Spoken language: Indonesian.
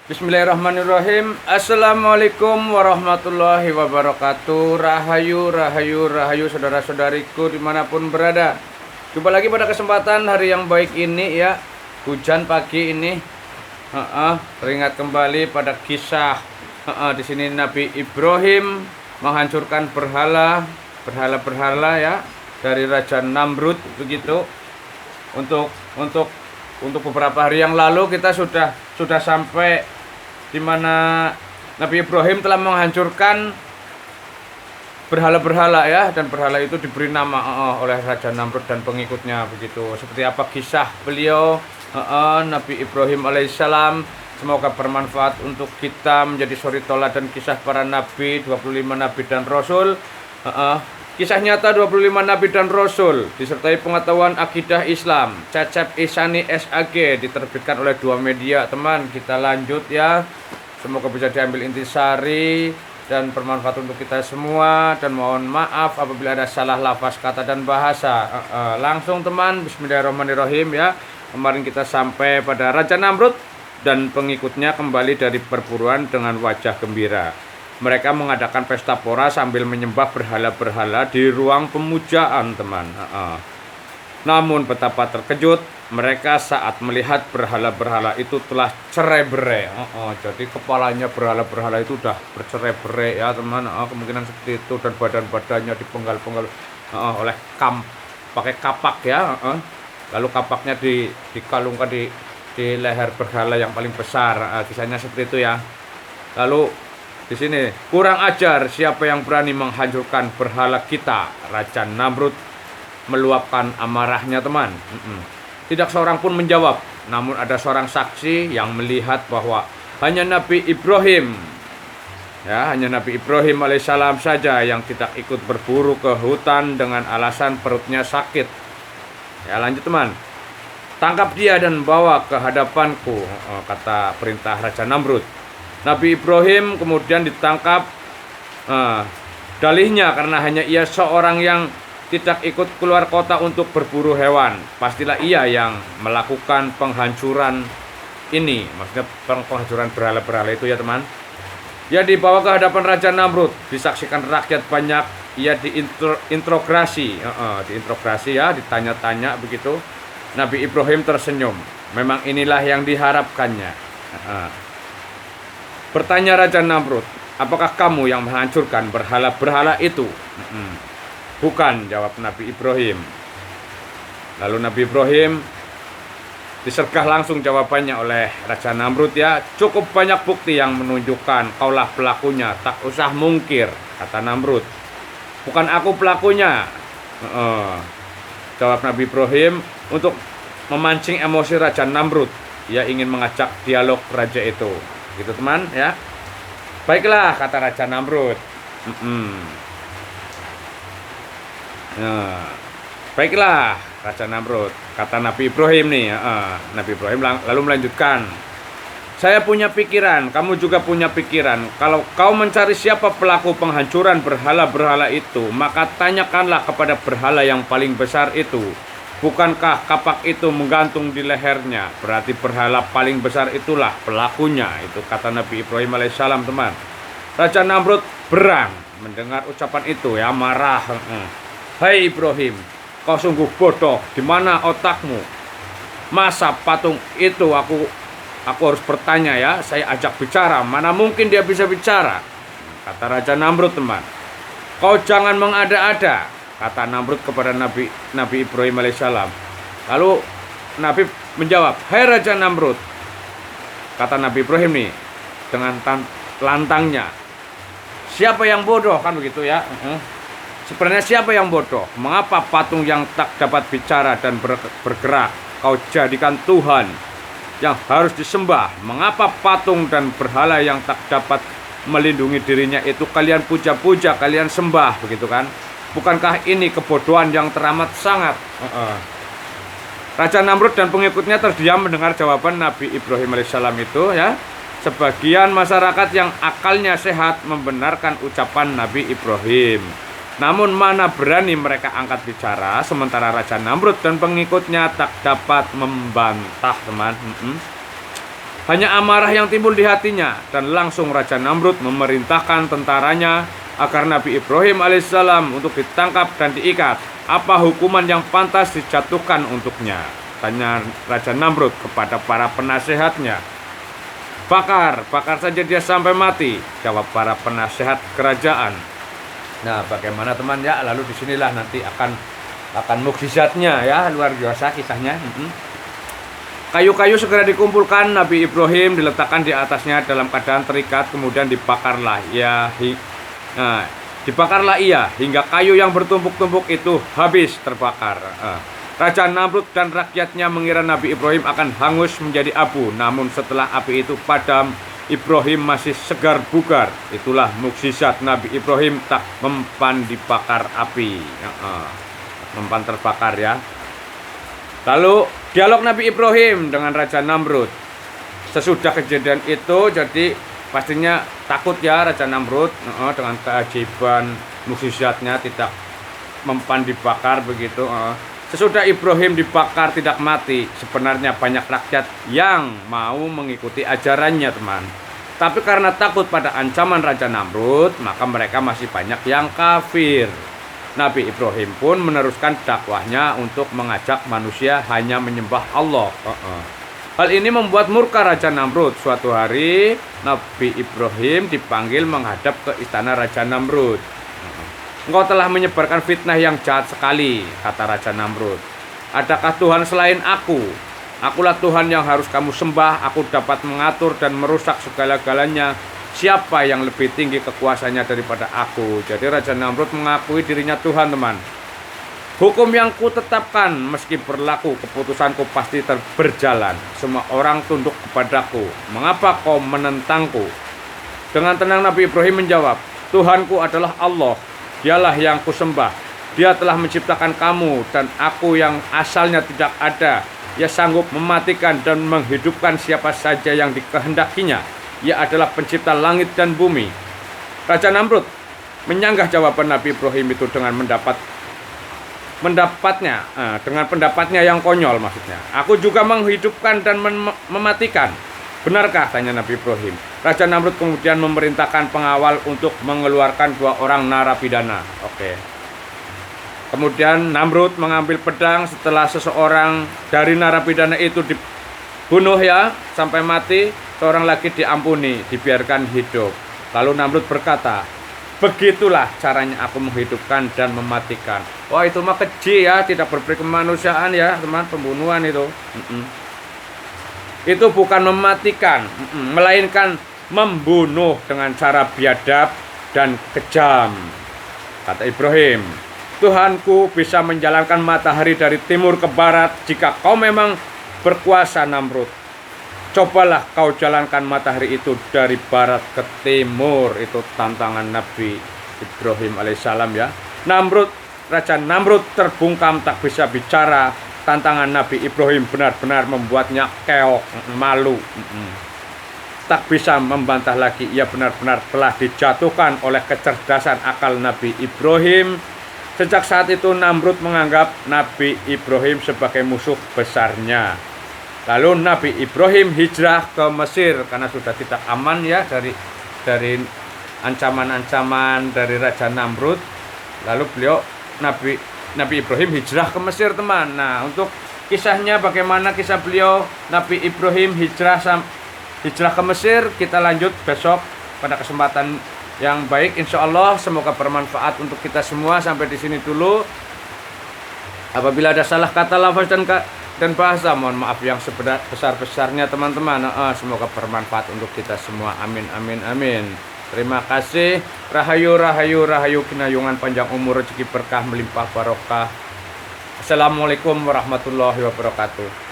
Bismillahirrahmanirrahim. Assalamualaikum warahmatullahi wabarakatuh. Rahayu, rahayu, rahayu saudara-saudariku dimanapun berada. Jumpa lagi pada kesempatan hari yang baik ini ya. Hujan pagi ini. Teringat kembali pada kisah di sini Nabi Ibrahim menghancurkan berhala ya dari Raja Namrud begitu. Untuk beberapa hari yang lalu kita sudah sampai di mana Nabi Ibrahim telah menghancurkan berhala-berhala ya, dan berhala itu diberi nama oleh Raja Namrud dan pengikutnya begitu. Seperti apa kisah beliau Nabi Ibrahim alaihissalam, semoga bermanfaat untuk kita menjadi suri toladan kisah para nabi, 25 nabi dan rasul. Kisah nyata 25 nabi dan rasul disertai pengetahuan akidah Islam. Cecep Isani SAG diterbitkan oleh dua media. Teman, kita lanjut ya. Semoga bisa diambil intisari dan bermanfaat untuk kita semua, dan mohon maaf apabila ada salah lafaz kata dan bahasa. Langsung teman, bismillahirrahmanirrahim ya. Kemarin kita sampai pada Raja Namrud dan pengikutnya kembali dari perburuan dengan wajah gembira. Mereka mengadakan pesta pora sambil menyembah berhala-berhala di ruang pemujaan, teman. Namun betapa terkejut mereka saat melihat berhala-berhala itu telah cerai-berai. Jadi kepalanya berhala-berhala itu udah bercerai-berai ya, teman. Kemungkinan seperti itu, dan badan-badannya dipenggal-penggal oleh pakai kapak ya. Lalu kapaknya dikalungkan di leher berhala yang paling besar. Kisahnya seperti itu ya. Lalu di sini, kurang ajar siapa yang berani menghancurkan berhala kita. Raja Namrud meluapkan amarahnya, teman. Tidak seorang pun menjawab. Namun ada seorang saksi yang melihat bahwa hanya Nabi Ibrahim alaihissalam saja yang tidak ikut berburu ke hutan dengan alasan perutnya sakit. Ya, lanjut teman. Tangkap dia dan bawa ke hadapanku, kata perintah Raja Namrud. Nabi Ibrahim kemudian ditangkap. Dalihnya karena hanya ia seorang yang tidak ikut keluar kota untuk berburu hewan. Pastilah ia yang melakukan penghancuran ini. Maksudnya penghancuran berhala-berhala itu ya, teman. Ia dibawa ke hadapan Raja Namrud, disaksikan rakyat banyak. Ia diinterogasi ya, ditanya-tanya begitu. Nabi Ibrahim tersenyum. Memang inilah yang diharapkannya. Bertanya Raja Namrud, apakah kamu yang menghancurkan berhala-berhala itu? Bukan, jawab Nabi Ibrahim. Lalu Nabi Ibrahim disergah langsung jawabannya oleh Raja Namrud ya. Cukup banyak bukti yang menunjukkan kaulah pelakunya, tak usah mungkir, kata Namrud. Bukan aku pelakunya, jawab Nabi Ibrahim untuk memancing emosi Raja Namrud. Ia ingin mengajak dialog raja itu. Gitu teman ya. Baiklah, kata Raja Namrud. Baiklah, Raja Namrud, kata Nabi Ibrahim nih. Nabi Ibrahim lalu melanjutkan. Saya punya pikiran, kamu juga punya pikiran. Kalau kau mencari siapa pelaku penghancuran berhala-berhala itu, maka tanyakanlah kepada berhala yang paling besar itu. Bukankah kapak itu menggantung di lehernya? Berarti berhala paling besar itulah pelakunya. Itu kata Nabi Ibrahim alaihissalam, teman. Raja Namrud berang mendengar ucapan itu ya, marah. Hai Ibrahim, kau sungguh bodoh. Di mana otakmu? Masa patung itu aku harus bertanya ya? Saya ajak bicara, mana mungkin dia bisa bicara? Kata Raja Namrud, teman. Kau jangan mengada-ada, kata Namrud kepada Nabi Ibrahim alaihissalam. Lalu Nabi menjawab, hai Raja Namrud, kata Nabi Ibrahim nih dengan lantangnya. Siapa yang bodoh, kan begitu ya. Sebenarnya siapa yang bodoh? Mengapa patung yang tak dapat bicara dan bergerak kau jadikan Tuhan yang harus disembah? Mengapa patung dan berhala yang tak dapat melindungi dirinya itu kalian puja-puja, kalian sembah, begitu kan? Bukankah ini kebodohan yang teramat sangat? Raja Namrud dan pengikutnya terdiam mendengar jawaban Nabi Ibrahim alaihissalam itu ya. Sebagian masyarakat yang akalnya sehat membenarkan ucapan Nabi Ibrahim. Namun mana berani mereka angkat bicara, sementara Raja Namrud dan pengikutnya tak dapat membantah, teman. Banyak amarah yang timbul di hatinya, dan langsung Raja Namrud memerintahkan tentaranya agar Nabi Ibrahim alaihissalam untuk ditangkap dan diikat. Apa hukuman yang pantas dijatuhkan untuknya? Tanya Raja Namrud kepada para penasehatnya. Bakar saja dia sampai mati, jawab para penasehat kerajaan. Nah, bagaimana teman ya? Lalu disinilah nanti akan mukjizatnya ya, luar biasa kisahnya. Kayu-kayu segera dikumpulkan, Nabi Ibrahim diletakkan di atasnya dalam keadaan terikat, kemudian dibakarlah ia hingga kayu yang bertumpuk-tumpuk itu habis terbakar. Raja Namrud dan rakyatnya mengira Nabi Ibrahim akan hangus menjadi abu, namun setelah api itu padam, Ibrahim masih segar bugar. Itulah mukjizat Nabi Ibrahim, tak mempan dibakar api, mempan terbakar ya. Lalu dialog Nabi Ibrahim dengan Raja Namrud. Sesudah kejadian itu, jadi pastinya takut ya Raja Namrud dengan keajaiban mukjizatnya tidak mempan dibakar begitu. Sesudah Ibrahim dibakar tidak mati, sebenarnya banyak rakyat yang mau mengikuti ajarannya teman. Tapi karena takut pada ancaman Raja Namrud, maka mereka masih banyak yang kafir. Nabi Ibrahim pun meneruskan dakwahnya untuk mengajak manusia hanya menyembah Allah. Hal ini membuat murka Raja Namrud. Suatu hari Nabi Ibrahim dipanggil menghadap ke istana Raja Namrud. Engkau telah menyebarkan fitnah yang jahat sekali, kata Raja Namrud. Adakah Tuhan selain aku? Akulah Tuhan yang harus kamu sembah. Aku dapat mengatur dan merusak segala-galanya. Siapa yang lebih tinggi kekuasaannya daripada aku? Jadi Raja Namrud mengakui dirinya Tuhan teman. Hukum yang kutetapkan, meski berlaku, keputusanku pasti berjalan. Semua orang tunduk kepadaku. Mengapa kau menentangku? Dengan tenang Nabi Ibrahim menjawab, Tuhanku adalah Allah. Dialah yang kusembah. Dia telah menciptakan kamu dan aku yang asalnya tidak ada. Ia sanggup mematikan dan menghidupkan siapa saja yang dikehendakinya. Ia adalah pencipta langit dan bumi. Raja Namrud menyanggah jawaban Nabi Ibrahim itu dengan pendapatnya yang konyol maksudnya. Aku juga menghidupkan dan mematikan. Benarkah? Tanya Nabi Ibrahim. Raja Namrud kemudian memerintahkan pengawal untuk mengeluarkan 2 orang narapidana. Oke. Kemudian Namrud mengambil pedang. Setelah seseorang dari narapidana itu dibunuh ya sampai mati, seorang lagi diampuni, dibiarkan hidup. Lalu Namrud berkata, begitulah caranya aku menghidupkan dan mematikan. Wah, itu mah keji ya, tidak berperi kemanusiaan ya teman, pembunuhan itu. Itu bukan mematikan, melainkan membunuh dengan cara biadab dan kejam. Kata Ibrahim, Tuhanku bisa menjalankan matahari dari timur ke barat jika kau memang berkuasa Namrud. Cobalah kau jalankan matahari itu dari barat ke timur. Itu tantangan Nabi Ibrahim alaihissalam ya. Raja Namrud terbungkam, tak bisa bicara. Tantangan Nabi Ibrahim benar-benar membuatnya keok, malu. Tak bisa membantah lagi. Ia benar-benar telah dijatuhkan oleh kecerdasan akal Nabi Ibrahim. Sejak saat itu Namrud menganggap Nabi Ibrahim sebagai musuh besarnya. Lalu Nabi Ibrahim hijrah ke Mesir karena sudah tidak aman ya dari ancaman-ancaman dari Raja Namrud. Lalu Nabi Ibrahim hijrah ke Mesir teman. Nah, untuk kisahnya bagaimana kisah beliau Nabi Ibrahim hijrah ke Mesir, kita lanjut besok pada kesempatan yang baik insya Allah. Semoga bermanfaat untuk kita semua. Sampai di sini dulu. Apabila ada salah kata, lafaz dan bahasa, mohon maaf yang sebesar-besarnya teman-teman. Semoga bermanfaat untuk kita semua. Amin amin amin. Terima kasih. Rahayu rahayu rahayu, kinayungan panjang umur, rezeki berkah melimpah barokah. Assalamualaikum warahmatullahi wabarakatuh.